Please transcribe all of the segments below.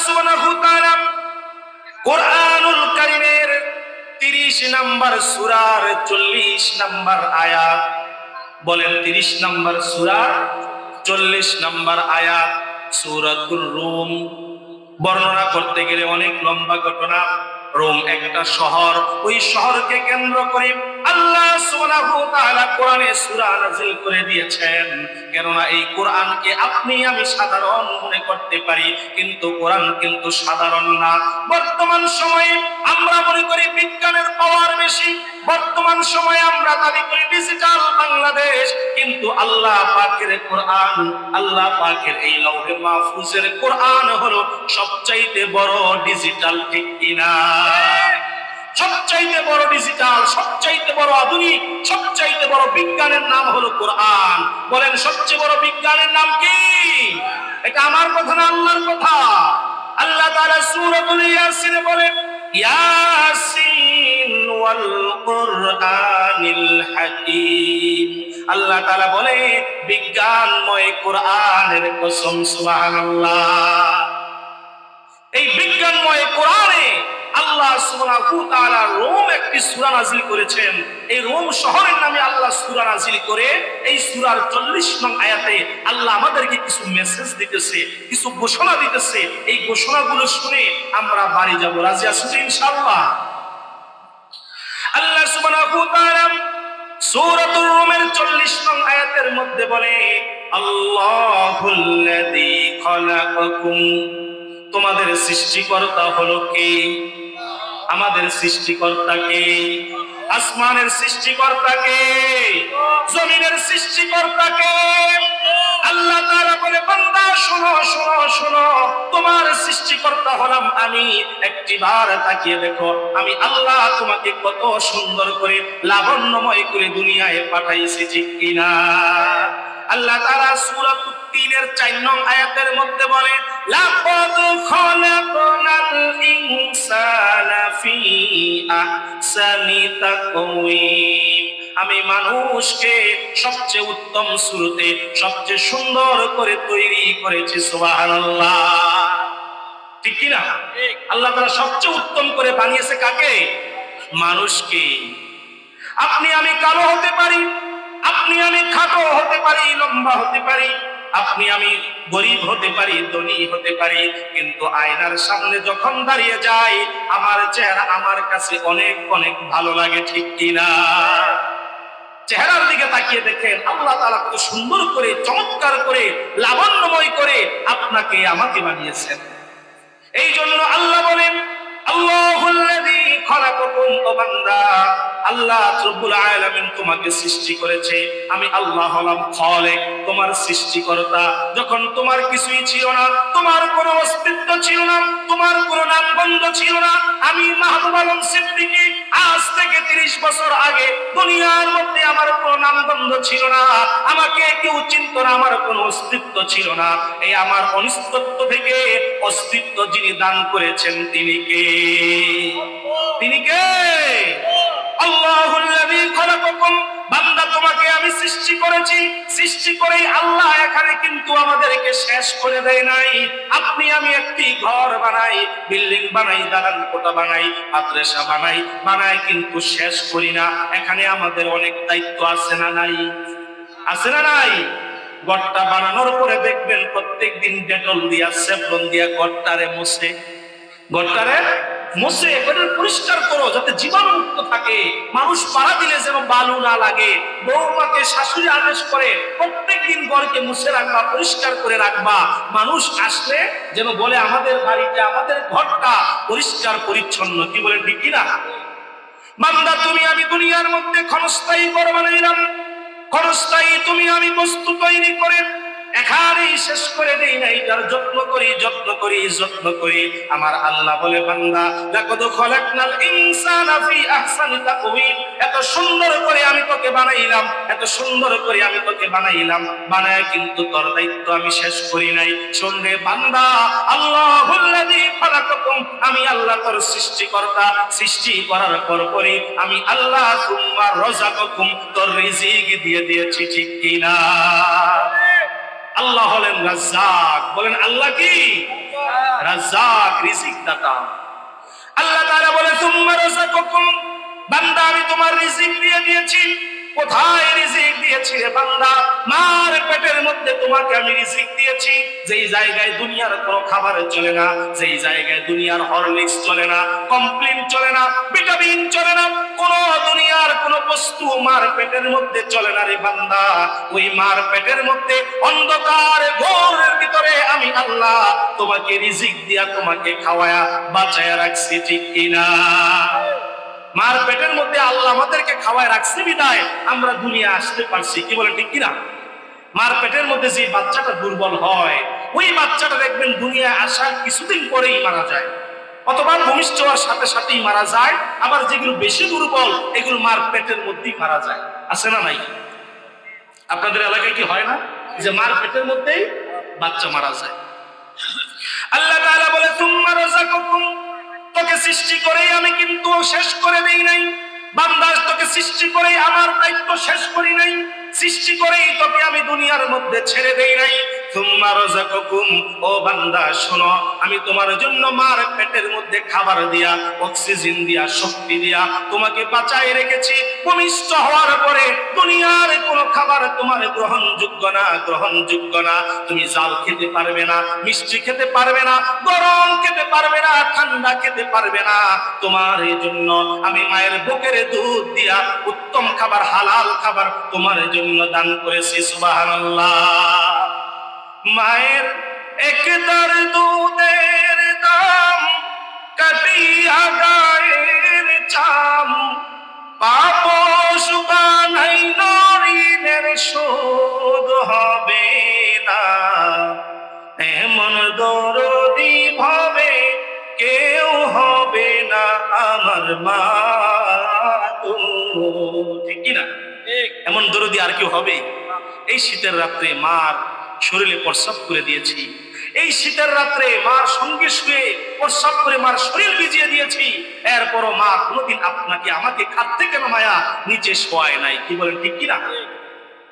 সুবহানাহু ওয়া তাআলা কুরআনুল কারীমের 30 নম্বর সূরার 40 নম্বর আয়াত, বলেন 30 নম্বর সূরা 40 নম্বর আয়াত, সূরাতুর রুম। বর্ণনা করতে গেলে অনেক লম্বা ঘটনা। রোম একটা শহর, ওই শহরকে কেন্দ্র করে আল্লাহ সুবহানাহু ওয়া তাআলা কোরআনে সূরা নাযিল করে দিয়েছেন। কেননা এই কোরআনকে আপনি আমি সাধারণ মনে করতে পারি, কিন্তু কোরআন কিন্তু সাধারণ না। বর্তমান সময়ে আমরা মনে করি বিজ্ঞানের পাওয়ার বেশি, বর্তমান সময়ে আমরা দাবি করি ডিজিটাল বাংলাদেশ, কিন্তু আল্লাহ পাকের কোরআন, আল্লাহ পাকের এই লৌহে মাহফুজের কোরআন হলো সবচাইতে বড় ডিজিটাল, ঠিক কিনা? সবচাইতে বড় ডিজিটাল, সবচাইতে বড় আধুনিক, সবচাইতে বড় বিজ্ঞানের নাম হলো কোরআন। বলেন সবচেয়ে বড় বিজ্ঞানের নাম কি? এটা আমার কথা না, আল্লাহর কথা। আল্লাহ তাআলা সূরাতুল ইয়াসিনে বলেন, ইয়াসিন ওয়াল কুরআনিল হাকীম। আল্লাহ তাআলা বলে বিজ্ঞানময় কোরআনের কসম, সুবহানাল্লাহ। এই বিজ্ঞানময় কোরআনে আল্লাহ সুবহানাহু ওয়া তাআলা রোম একটি সূরা নাযিল করেছেন। এই রোম শহরের নামে আল্লাহ সূরা নাযিল করে এই সূরার 40 নং আয়াতে আল্লাহ আমাদেরকে কিছু মেসেজ দিতেছে, কিছু ঘোষণা দিতেছে। এই ঘোষণাগুলো শুনে আমরা বাড়ি যাব। রাজি আছেন ইনশাআল্লাহ? আল্লাহ সুবহানাহু ওয়া তাআলা সূরাতুর রুমের 40 নং আয়াতের মধ্যে বলে, আল্লাহুল্লাযী খালাকাকুম, তোমাদের সৃষ্টিকর্তা হলো কে? আমাদের সৃষ্টিকর্তা কে? আসমানের সৃষ্টিকর্তা কে? জমিনের সৃষ্টিকর্তা কে? আল্লাহ তাআলা বলে, বান্দা শোনো শোনো শোনো, তোমার সৃষ্টিকর্তা হলাম আমি। একটিবার তাকিয়ে দেখো, আমি আল্লাহ তোমাকে কত সুন্দর করে লাবণ্যময় করে দুনিয়ায় পাঠাইছি, ঠিক কিনা? আল্লাহ তাআলা সূরাতুত তিনের 4 নং আয়াতের মধ্যে বলে, লাকাদ খালাকনাল ইনসানা ফি আহসানি তাকওয়িম, আমি মানুষকে সবচেয়ে উত্তম সুরতে, সবচেয়ে সুন্দর করে তৈরি করেছি। সুবহানাল্লাহ, ঠিক কি না? আল্লাহ তাআলা সবচেয়ে উত্তম করে বানিয়েছে কাকে? মানুষকে। আপনি আমি কালো হতে পারি, আপনি আমি খাটো হতে পারি, লম্বা হতে পারি, আপনি আমি গরিব হতে পারি, ধনী হতে পারি, কিন্তু আয়নার সামনে যখন দাঁড়িয়ে যাই আমার চেহারা আমার কাছে অনেক অনেক ভালো লাগে, ঠিক কিনা? চেহারার দিকে তাকিয়ে দেখেন আল্লাহ তাআলা কত সুন্দর করে, চমৎকার করে, লাবণ্যময় করে আপনাকে আমাকে বানিয়েছেন। এই জন্য আল্লাহ বলেন, আল্লাহুল্লাযী খালাকাকুম, ও বান্দা, আল্লাহ রব্বুল আলামিন তোমাকে সৃষ্টি করেছে। আমি আল্লাহ হলাম খালিক, তোমার সৃষ্টিকর্তা। যখন তোমার কিছুই ছিল না, তোমার কোনো অস্তিত্ব ছিল না, তোমার কোনো নামগন্ধ ছিল না, আমি মাহবুব আলম সিদ্দিকী আজ থেকে 30 বছর আগে দুনিয়ার মধ্যে আমার কোনো নামগন্ধ ছিল না, আমাকে কেউ চিনত না, আমার কোনো অস্তিত্ব ছিল না। এই আমার অনিস্তিত্ব থেকে অস্তিত্ব যিনি দান করেছেন তিনি কে? তিনি কে? আল্লাহুল্লাযী খালাকাকুম, বান্দা তোমাকে আমি সৃষ্টি করেছি। সৃষ্টি করেই আল্লাহ এখানে কিন্তু আমাদেরকে শেষ করে দেয় নাই। আপনি আমি একটি ঘর বানাই, বিল্ডিং বানাই, দালান কোঠা বানাই, মাদ্রাসা বানাই, বানাই কিন্তু শেষ করি না। এখানে আমাদের অনেক দায়িত্ব আছে না নাই? আছে না নাই? ঘরটা বানানোর পরে দেখবেন প্রত্যেকদিন ডেটল দিয়া, সেভলন দিয়া ঘরটারে মুছে, ঘরটারে মুছে এগুলো পরিষ্কার করো যাতে জীবাণুমুক্ত থাকে। মানুষ পাড়া দিলে যেন বালু না লাগে। বৌমাকে শাশুড়ি আদেশ করে প্রত্যেকদিন ঘরকে মুছে রাখবা, পরিষ্কার করে রাখবা। মানুষ আসলে যেন বলে আমাদের বাড়িটা, আমাদের ঘরটা পরিষ্কার পরিচ্ছন্ন। কি বলে, ঠিক কিনা? বান্দা তুমি আমি দুনিয়ার মধ্যে ক্ষণস্থায়ী ঘর বানাইলাম, ক্ষণস্থায়ী তুমি আমি বস্তু তৈরি করে এখানেই শেষ করে দেই না, এটার যত্ন করি, যত্ন করি, যত্ন করি। আমার আল্লাহ বলে, বান্দা লাকাদ খালাকনাল ইনসানা ফি আহসানি তাকওয়িম, এত সুন্দর করে আমি তোকে বানাইলাম, এত সুন্দর করে আমি তোকে বানাইলাম, বানায় কিন্তু তোর দায়িত্ব আমি শেষ করি নাই। শোন রে বান্দা, আল্লাহুল্লাযী খালাকাকুম, আমি আল্লাহ তোর সৃষ্টিকর্তা। সৃষ্টি করার পরপরই আমি আল্লাহ সুম্মা রাযাকাকুম, তোর রিজিক দিয়ে দিয়েছি, ঠিক কিনা? আল্লাহ হলেন রাজ্জাক। বলেন আল্লাহ কি? রাজ্জাক, রিজিক দাতা। আল্লাহ তাআলা বলে সুম্মা রাযাকাকুম, বান্দা আমি তোমার রিজিক দিয়ে দিয়েছি। কোথায় রিজিক দিয়েছি রে বান্দা? মার পেটের মধ্যে তোমাকে আমি রিজিক দিয়েছি। যেই জায়গায় দুনিয়ার কোনো খাবার চলে না, যেই জায়গায় দুনিয়ার হরলিক্স চলে না, কমপ্লিন চলে না, ভিটামিন চলে না, কোন দুনিয়ার কোন বস্তু মার পেটের মধ্যে চলে না রে বান্দা। ওই মার পেটের মধ্যে অন্ধকার ঘোরের ভিতরে আমি আল্লাহ তোমাকে রিজিক দিয়া তোমাকে খাওয়ায়া বাঁচায়া রাখছি, ঠিক কিনা? মার পেটের মধ্যে আল্লাহ আমাদেরকে খাওয়ায় রাখছে বিদায় আমরা দুনিয়া আসতে পারছি, কি বলে ঠিক কিনা? মার পেটের মধ্যে যে বাচ্চাটা দুর্বল হয়, ওই বাচ্চাটা দেখবেন দুনিয়া আসার কিছুদিন পরেই মারা যায়, অথবা ভূমিষ্ঠ হওয়ার সাথে সাথেই মারা যায়। আবার যেগুলো বেশি দুর্বল এগুলো মার পেটের মধ্যেই মারা যায়। আছে না নাই? আপনাদের এলাকায় কি হয় না যে মার পেটের মধ্যেই বাচ্চা মারা যায়? আল্লাহ তাআলা বলে সুম্মা রাযাকাকুম, তোকে সৃষ্টি করেই আমি কিন্তু শেষ করে দেই নাই বান্দা, তোকে সৃষ্টি করেই আমার দায়িত্ব শেষ করি নাই, সৃষ্টি করেই তোকে আমি দুনিয়ার মধ্যে ছেড়ে দেই নাই। সুম্মা রাযাকাকুম, ও বান্দা শোনো, আমি তোমার জন্য মার পেটের মধ্যে খাবার দিয়া, অক্সিজেন দিয়া, শক্তি দিয়া তোমাকে বাঁচায় রেখেছি। ভূমিষ্ঠ হওয়ার পরে দুনিয়ার কোনো খাবার তোমার গ্রহণযোগ্য না, গ্রহণযোগ্য না। তুমি জাল খেতে পারবে না, মিষ্টি খেতে পারবে না, গরম খেতে পারবে না, ঠান্ডা খেতে পারবে না। তোমার এই জন্য আমি মায়ের বুকের দুধ দিয়া উত্তম খাবার, হালাল খাবার তোমার জন্য দান করেছি। সুবহানাল্লাহ। মায়ের একদার দুধের দাম কাটিয়া গায়ের চাম, পাপস বানাই নরিনের শোধ হবে না। এমন দরদি ভাবে কেউ হবে না আমার মা, ঠিক কিনা? এমন দরদি আর কেউ হবে? এই শীতের রাত্রে মার শরীরে প্রস্রাব করে দিয়েছি, এই শীতের রাত্রে মার সঙ্গে শুয়ে প্রস্রাব করে মার শরীর ভিজিয়ে দিয়েছি। এরপরও মা কোনোদিন আপনাকে আমাকে খাট থেকে নামায়া নিচে শোয়ায় নাই, কি বলেন ঠিক কিনা?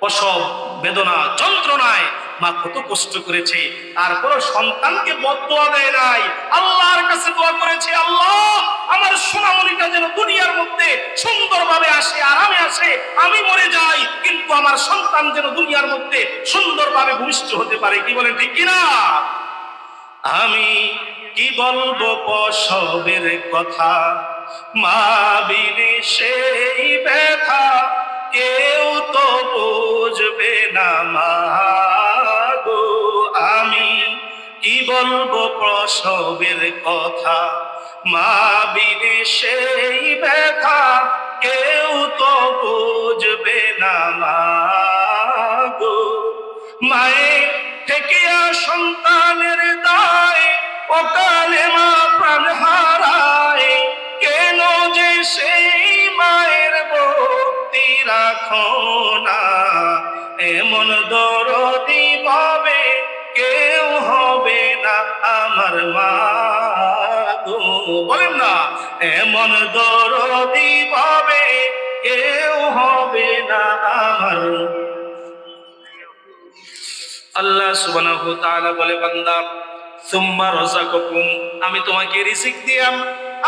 প্রসব বেদনা যন্ত্রণায় মা কত কষ্ট করেছে, তারপরও সন্তানকে বদদুয়া দেয় নাই, আল্লাহর কাছে দোয়া করেছে, আল্লাহ আমার সোনামণিটা যেন দুনিয়ার মধ্যে সুন্দরভাবে আসে, আরামে আসে, আমি মরে যাই কিন্তু আমার সন্তান যেন দুনিয়ার মধ্যে সুন্দরভাবে ভূমিষ্ঠ হতে পারে, কি বলেন ঠিক কিনা? আমি কি বলবো প্রসবের কথা, মা বিনে সেই ব্যথা কেউ তো বুঝবে না মা গো। আমি কি বলবো প্রসবের কথা, মা বিনে সেই ব্যথা কেউ তো বুঝবে না মা গো। মায়ের থেকে সন্তানের দায় অকালে মা প্রাণ হারায়, কেন যে সেই মায়ের ভক্তি রাখো না। এমন দরদি ভাবে কেউ হবে না আমার মা গো, বলেন না, এমন দরদি ভাবে কেউ হবে না আমার। আল্লাহ সুবহানাহু ওয়া তাআলা বলে বান্দা সুম্মা রাযাকাকুম, আমি তোমাকে রিজিক দিলাম,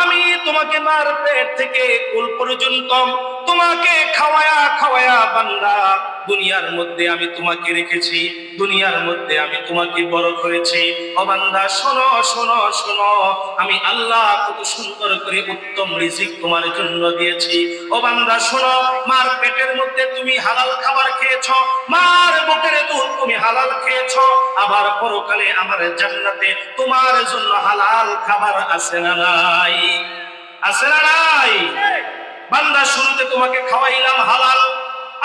আমি তোমাকে মার পেট থেকে কুল পর্যন্ত তোমাকে খাওয়ায়া খাওয়ায়া বান্দা দুনিয়ার মধ্যে আমি তোমাকে রেখেছি, দুনিয়ার মধ্যে আমি তোমাকে বড় করেছি। ও বান্দা শোনো শোনো শোনো, আমি আল্লাহ কত সুন্দর করে উত্তম রিজিক তোমার জন্য দিয়েছি। ও বান্দা শোনো, মার পেটের মধ্যে তুমি হালাল খাবার খেয়েছো, মার বুকের দুধ তুমি হালাল খেয়েছো, আবার পরকালে আমার জান্নাতে তোমার জন্য হালাল খাবার আছে না নাই? আছে না নাই? বান্দা শুরুতে তোমাকে খাওয়াইলাম হালাল,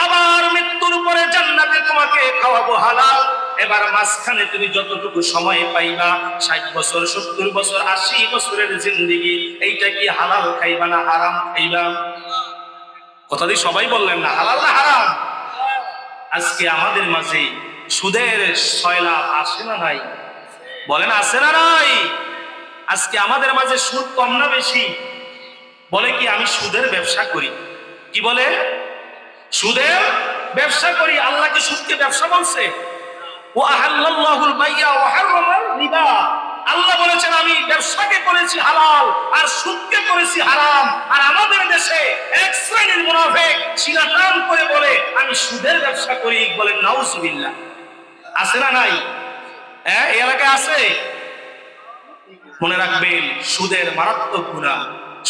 আবার মৃত্যুর পরে জান্নাতে তোমাকে খাওয়াবো হালাল। এবার মাঝখানে তুমি যতটুকু সময় পাইবা, 60 বছর, 70 বছর, 80 বছরের জিন্দেগি, এইটা কি হালাল খাইবা না হারাম খাইবা? কথা দিয়ে সবাই বললেন না, হালাল না হারাম? আজকে আমাদের মাঝে সুদের সয়লাভ আসে না নাই? বলেন আছে না নাই? আজকে আমাদের মাঝে সুদ কম না বেশি? বলে কি আমি সুদের ব্যবসা করি, কি বলে? সুদের ব্যবসা করি। আল্লাহ কি সুদকে ব্যবসা বলছে? ওয়া আহাল্লাল্লাহুল বাইয়া ওয়া হারামার রিবা। আল্লাহ বলেছেন আমি ব্যবসাকে করেছি হালাল আর সুদকে করেছি হারাম। আর আমাদের দেশে এক শ্রেণীর মুনাফিক শিলাটান করে বলে আমি সুদের ব্যবসা করি। বলেন নাউজুবিল্লাহ। আছে না নাই? হ্যাঁ, এই এলাকায় আছে। মনে রাখবেন সুদের মারাত্মক গুনাহ,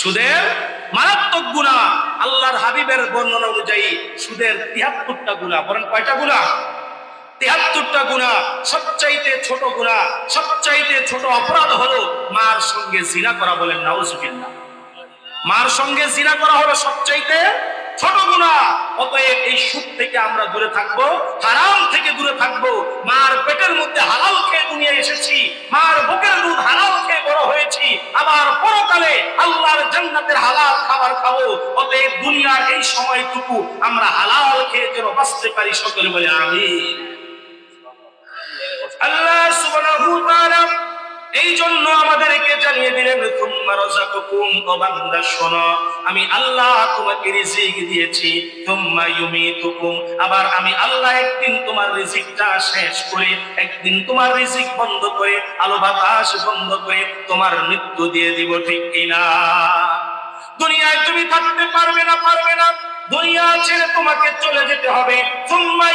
সুদের মারাত্মক গুনাহ। আল্লাহর হাবিবের বর্ণনা অনুযায়ী সুদের ৭৩টা গুনাহ। বলেন কয়টা গুনাহ? ৭৩টা গুনাহ। সবচাইতে ছোট গুনাহ, সবচাইতে ছোট অপরাধ হলো মার সঙ্গে জিনা করা। বলেন নাউজুবিল্লাহ। মার সঙ্গে জিনা করা হলো সবচাইতে ছোট গুনাহ। অতএব এই সুদ থেকে আমরা দূরে থাকবো, হারাম থেকে দূরে থাকবো। মার পেটের মধ্যে হালাল খেয়ে দুনিয়ায় এসেছি, মার বুকের দুধ হালাল খেয়ে বড় হয়েছি, আবার পরকালে আল্লাহর জান্নাতের হালাল খাবার খাবো। অতএব দুনিয়ার এই সময়টুকু আমরা হালাল খেয়ে যেন বাঁচতে পারি। সকলে বলে আমিন। আল্লাহ সুবহানাহু ওয়া তাআলা এই জন্য আমাদেরকে জানিয়ে দিলেন তুম্মা রাযাকুকুম, ও বান্দা শোনো, আমি আল্লাহ তোমাকে রিজিক দিয়েছি। তুম্মা ইউমিতুকুম, আবার আমি আল্লাহ একদিন তোমার রিজিকটা শেষ করে, একদিন তোমার রিজিক বন্ধ করে, আলো বাতাস বন্ধ করে তোমার মৃত্যু দিয়ে দিব। ঠিক কিনা? দুনিয়ায় তুমি থাকতে পারবে না, পারবে না। দুনিয়া ছেড়ে তোমাকে চলে যেতে হবে। সুম্মা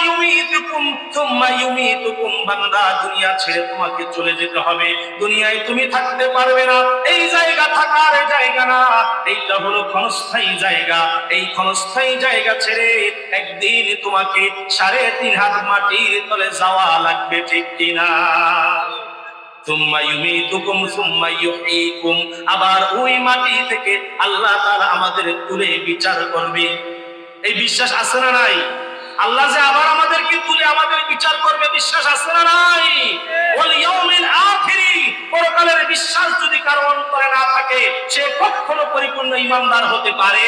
ইউমিতুকুম, বান্দা দুনিয়া ছেড়ে তোমাকে চলে যেতে হবে। দুনিয়ায় তুমি থাকতে পারবে না। এই জায়গা থাকার জায়গা না, এইটা হলো ক্ষণস্থায়ী জায়গা। এই ক্ষণস্থায়ী জায়গা ছেড়ে একদিন তোমাকে ৩.৫ হাত মাটির তলে যাওয়া লাগবে। ঠিক কিনা? সুম্মা ইউমিতুকুম সুম্মা ইউহয়িকুম, আবার ওই মাটি থেকে আল্লাহ তাআলা আমাদের তুলে বিচার করবে। এই বিশ্বাস আছে না নাই? আল্লাহ যে আবার আমাদেরকে তুলে আমাদের বিচার করবে, বিশ্বাস আছে না নাই? ওয়াল ইয়াউমিল আখিরি, পরকালের বিশ্বাস যদি কারো অন্তরে না থাকে সে কখনো পরিপূর্ণ ঈমানদার হতে পারে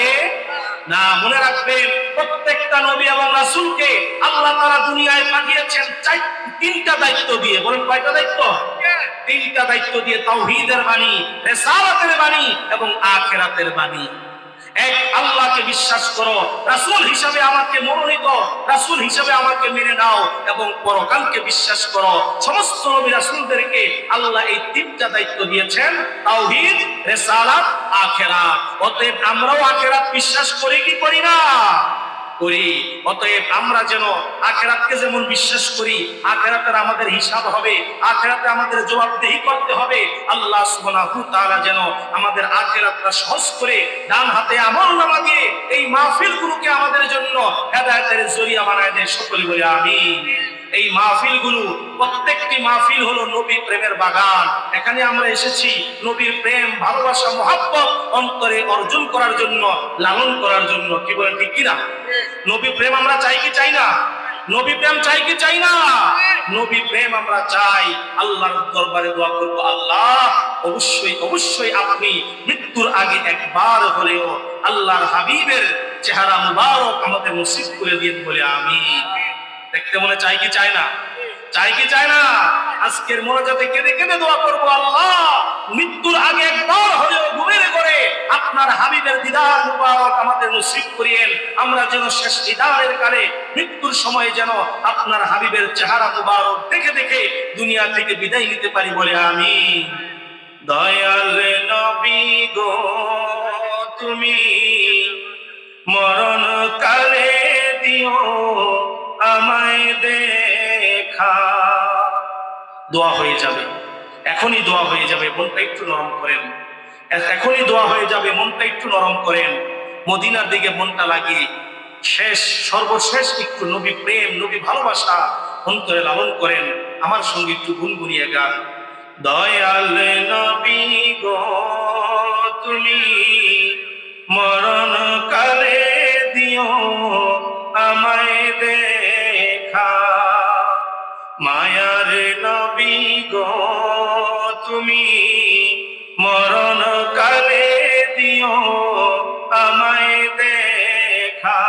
না। মনে রাখবেন, প্রত্যেকটা নবী এবং রাসূলকে আল্লাহ তাআলা দুনিয়ায় পাঠিয়েছেন ৩টা দায়িত্ব দিয়ে। বলেন কয়টা দায়িত্ব? ৩টা দায়িত্ব দিয়ে। তাওহীদের বাণী, রিসালাতের বাণী এবং আখিরাতের বাণী। এক, আল্লাহকে বিশ্বাস করো, রাসূল হিসাবে আমাকে মনোনীত, রাসূল হিসাবে আমাকে মেনে নাও এবং পরকালকে বিশ্বাস করো। সমস্ত নবী রাসূলদেরকে আল্লাহ এই ৩টা দায়িত্ব দিয়েছেন, তাওহীদ, রিসালাত, আখিরাত। অতএব আমরাও আখিরাত বিশ্বাস করি কি করি না? করি। অতএব আমরা যেন আখিরাতকে যেমন বিশ্বাস করি, আখিরাতের আমাদের হিসাব হবে, আখিরাতে আমাদের জবাবদিহি করতে হবে। আল্লাহ সুবহানাহু ওয়া তাআলা যেন আমাদের আখিরাতটা সহজ করে ডান হাতে আমলনামা দিয়ে এই মাহফিলগুলোকে আমাদের জন্য হেদায়েতের জরিয়া বানায় দেয়। সকলে বলি আমিন। এই মাহফিলগুলো, প্রত্যেকটি মাহফিল হলো নবী প্রেমের বাগান। এখানে আমরা এসেছি নবীর প্রেম, ভালোবাসা, মহব্বত অন্তরে অর্জন করার জন্য, লালন করার জন্য। কি বলেন ঠিক কিনা? নবী প্রেম আমরা চাই কি চাই না? নবী প্রেম চাই কি চাই না? নবী প্রেম আমরা চাই। আল্লাহর দরবারে দোয়া করব, আল্লাহ অবশ্যই অবশ্যই আপনি মৃত্যুর আগে একবার হলেও আল্লাহর হাবিবের চেহারা মুবারক আমাদের নসিব করে দিন। বলে আমিন। দেখতে মনে চাই কি চাই না? চাই কি চাই না? আজকের মোনাজাতে কেঁদে কেঁদে দোয়া করবো, আল্লাহ মৃত্যুর আগে একবার হলেও ঘুমের ঘরে আপনার হাবিবের দিদার মুবারক আমাদের নসিব করিয়েন। আমরা যেন শেষ দিদারের কালে মৃত্যুর সময় যেন আপনার হাবিবের চেহারা মুবারক দেখে দেখে দুনিয়া থেকে বিদায় নিতে পারি। বলে আমিন। দয়াল নবী গো, তুমি মরণ কালে দিও আমায় দেখা। দোয়া হয়ে যাবে, এখনই দোয়া হয়ে যাবে। মনটা একটু নরম করেন, এখনই দোয়া হয়ে যাবে। মনটা একটু নরম করেন, মদিনার দিকে মনটা লাগিয়ে শেষ সর্বশেষ একটু নবী প্রেম, নবী ভালোবাসা অন্তরে লালন করেন। আমার সঙ্গে একটু গুনগুনিয়ে গান। দয়াল নবী গো, তুমি মরণ কালে দিও আমায় দেখা। মায়ার নবী গো, তুমি মরণ কালে দিও আমায় দেখা।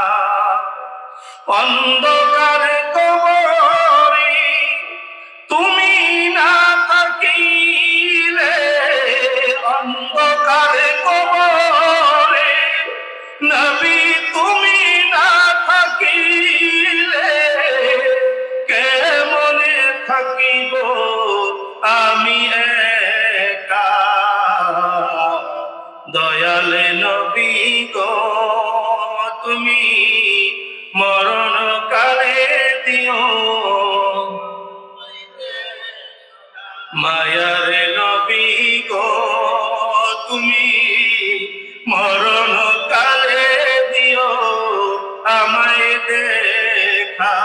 অন্ধকার কবরে তুমি না থাকিলে, অন্ধকার কবরে নবী তুমি না থাকিলে, কেমনে থাকিব আমি দয়ালে নবী গো তুমি মরণ কালে দিও মায়ারে নবী গো তুমি মরণ কালে দিও আমায় দেখা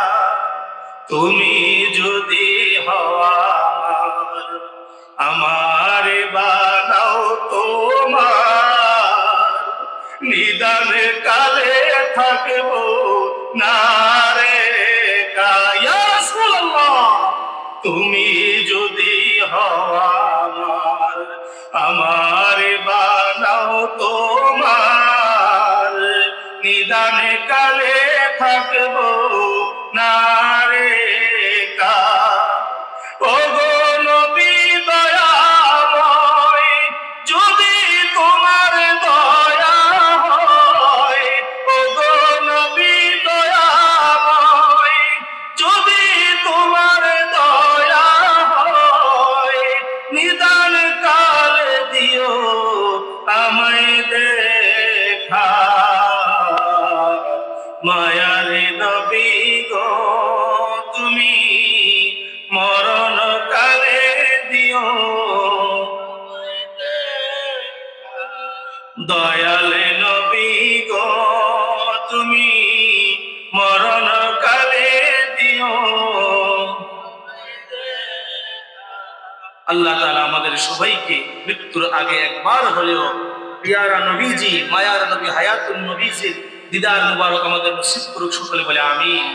তুমি যদি হওয়া আমার বানাও তোমার নিদান কালে থাকবো না রে ইয়া রাসূলুল্লাহ তুমি যদি হওয়া আমার বানাও তোমার নিদান কালে থাকবো না রে ওগো নবী দয়াময় যদি তোমার দয়া হয় ওগো নবী দয়াময় যদি তোমার দয়া হয় নিদান কালে দিও আমায় দেখা মায়ারে নবী গো তুমি মরণ কালে দিও দয়ালে নবী গো তুমি মরণ কালে দিও আল্লাহ তাআলা আমাদের সবাইকে মৃত্যুর আগে একবার হলেও পিয়ারা নবীজি মায়ার নবী হায়াতুন নবীজির দিদার মুবারক আমাদের নসিব করুক সকলে বলে আমিন।